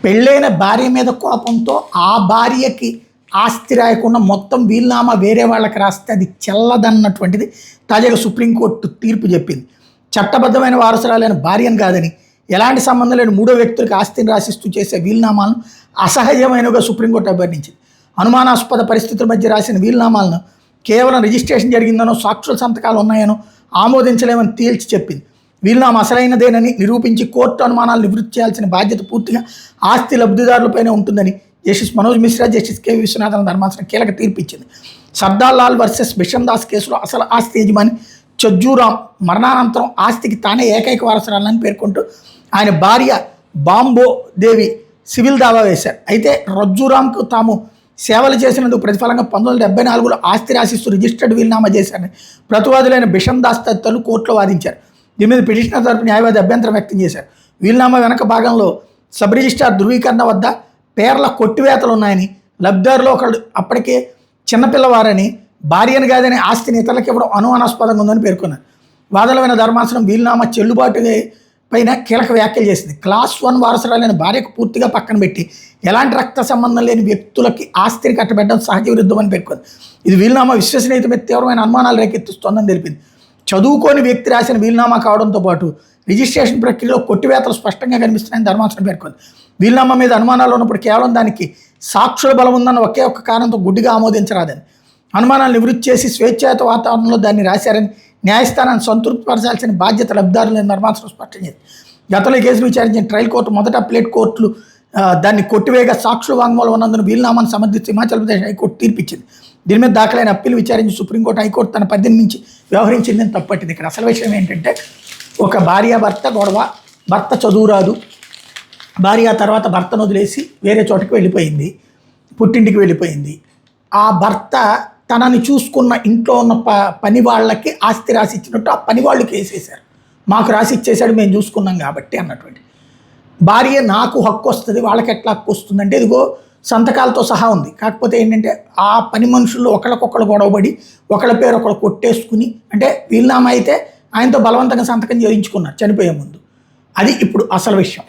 పెళ్ళైన భార్య మీద కోపంతో ఆ భార్యకి ఆస్తి రాయకుండా మొత్తం వీలునామా వేరే వాళ్ళకి రాస్తే అది చెల్లదన్నటువంటిది తాజాగా సుప్రీంకోర్టు తీర్పు చెప్పింది. చట్టబద్ధమైన వారసురాలైన భార్యను కాదని, ఎలాంటి సంబంధం లేని మూడో వ్యక్తులకు ఆస్తిని రాసిస్తూ చేసే వీలునామాలను అసహజమైనవిగా సుప్రీంకోర్టు అభ్యర్థించింది. అనుమానాస్పద పరిస్థితుల మధ్య రాసిన వీలునామాలను కేవలం రిజిస్ట్రేషన్ జరిగిందనో, సాక్షుల సంతకాలు ఉన్నాయనో ఆమోదించలేమని తేల్చి చెప్పింది. వీలునామా అసలైనదేనని నిరూపించి కోర్టు అనుమానాలు నివృత్తి చేయాల్సిన బాధ్యత పూర్తిగా ఆస్తి లబ్ధిదారులపైనే ఉంటుందని justice Manoj Mishra, justice K Viswanathan ధర్మాసనం కీలక తీర్పు ఇచ్చింది. సర్దార్ లాల్ వర్సెస్ బిషన్ దాస్ కేసులో అసలు ఆస్తి యజమాని చజ్జూరామ్ మరణానంతరం ఆస్తికి తానే ఏకైక వారసురాలని పేర్కొంటూ ఆయన భార్య బాంబో దేవి సివిల్ దావా వేశారు. అయితే రజ్జూరామ్కు తాము సేవలు చేసినందుకు ప్రతిఫలంగా 1974లో ఆస్తి రాసిస్తూ రిజిస్టర్డ్ వీలునామా చేశారని ప్రతివాదులైన బిషన్ దాస్ తదితరులు కోర్టులో వాదించారు. దీని మీద పిటిషనర్ తరపు న్యాయవాది అభ్యంతరం వ్యక్తం చేశారు. వీలునామా వెనక భాగంలో సబ్ రిజిస్ట్రార్ ధృవీకరణ వద్ద పేర్ల కొట్టివేతలు ఉన్నాయని, లబ్ధిదారులో ఒకళ్ళు అప్పటికే చిన్నపిల్లవారని, భార్యను కాదని ఆస్తిని ఇతరులకు ఇవ్వడం అనుమానాస్పదంగా ఉందని పేర్కొన్నారు. వాదనమైన ధర్మాసనం వీలునామా చెల్లుబాటు పైన కీలక వ్యాఖ్యలు చేసింది. క్లాస్ 1 వారసురాలైన భార్యకు పూర్తిగా పక్కన పెట్టి ఎలాంటి రక్త సంబంధం లేని వ్యక్తులకి ఆస్తిని కట్టబెట్టడం సహజ విరుద్ధమని పేర్కొంది. ఇది వీలునామా విశ్వసనీయత మీద తీవ్రమైన అనుమానాలు రేకెత్తిస్తోందని తెలిపింది. చదువుకోని వ్యక్తి రాసిన వీలునామా కావడంతో పాటు రిజిస్ట్రేషన్ ప్రక్రియలో కొట్టివేతలు స్పష్టంగా కనిపిస్తున్నాయని ధర్మాసనం పేర్కొంది. వీలునామా మీద అనుమానాలు ఉన్నప్పుడు కేవలం దానికి సాక్షుల బలం ఉందన్న ఒకే ఒక్క కారణంతో గుడ్డిగా ఆమోదించరాదని, అనుమానాలు నివృత్తి చేసి స్వేచ్ఛాయుత వాతావరణంలో దాన్ని రాశారని న్యాయస్థానాన్ని సంతృప్తిపరచాల్సిన బాధ్యత లబ్ధిదారులని ధర్మాసనం స్పష్టం చేసింది. గతంలో ఈ కేసును విచారించిన ట్రయల్ కోర్టు మొదట అప్లేట్ కోర్టులు దాన్ని కొట్టివేయగా సాక్షుల వాంగ్మూలం ఉన్నందున వీలునామాను సమర్థిస్తూ హిమాచల్ ప్రదేశ్ హైకోర్టు తీర్పిచ్చింది. దీని మీద దాఖలైన అప్పీలు విచారించి సుప్రీంకోర్టు, హైకోర్టు తన పరిధిని మించి వ్యవహరించిందని తప్పట్టింది. ఇక్కడ అసలు విషయం ఏంటంటే, ఒక భార్యాభర్త గొడవ, భర్త చదువురాదు, భార్య తర్వాత భర్తను వదిలేసి వేరే చోటకి వెళ్ళిపోయింది, పుట్టింటికి వెళ్ళిపోయింది. ఆ భర్త తనని చూసుకున్న ఇంట్లో ఉన్న పని వాళ్ళకి ఆస్తి రాసి ఇచ్చినట్టు ఆ పని వాళ్ళు కేసేశారు. మాకు రాసి ఇచ్చేసాడు, మేము చూసుకున్నాం కాబట్టి అన్నటువంటి. భార్య నాకు హక్కు వస్తుంది, వాళ్ళకి ఎట్లా హక్కు వస్తుందంటే ఇదిగో సంతకాలతో సహా ఉంది. కాకపోతే ఏంటంటే ఆ పని మనుషుల్లో ఒకళ్ళకొకళ్ళు గొడవపడి ఒకళ్ళ పేరు ఒకళ్ళు కొట్టేసుకుని, అంటే వీలునామా అయితే ఆయనతో బలవంతంగా సంతకం చేయించుకున్నారు చనిపోయే ముందు. అది ఇప్పుడు అసలు విషయం.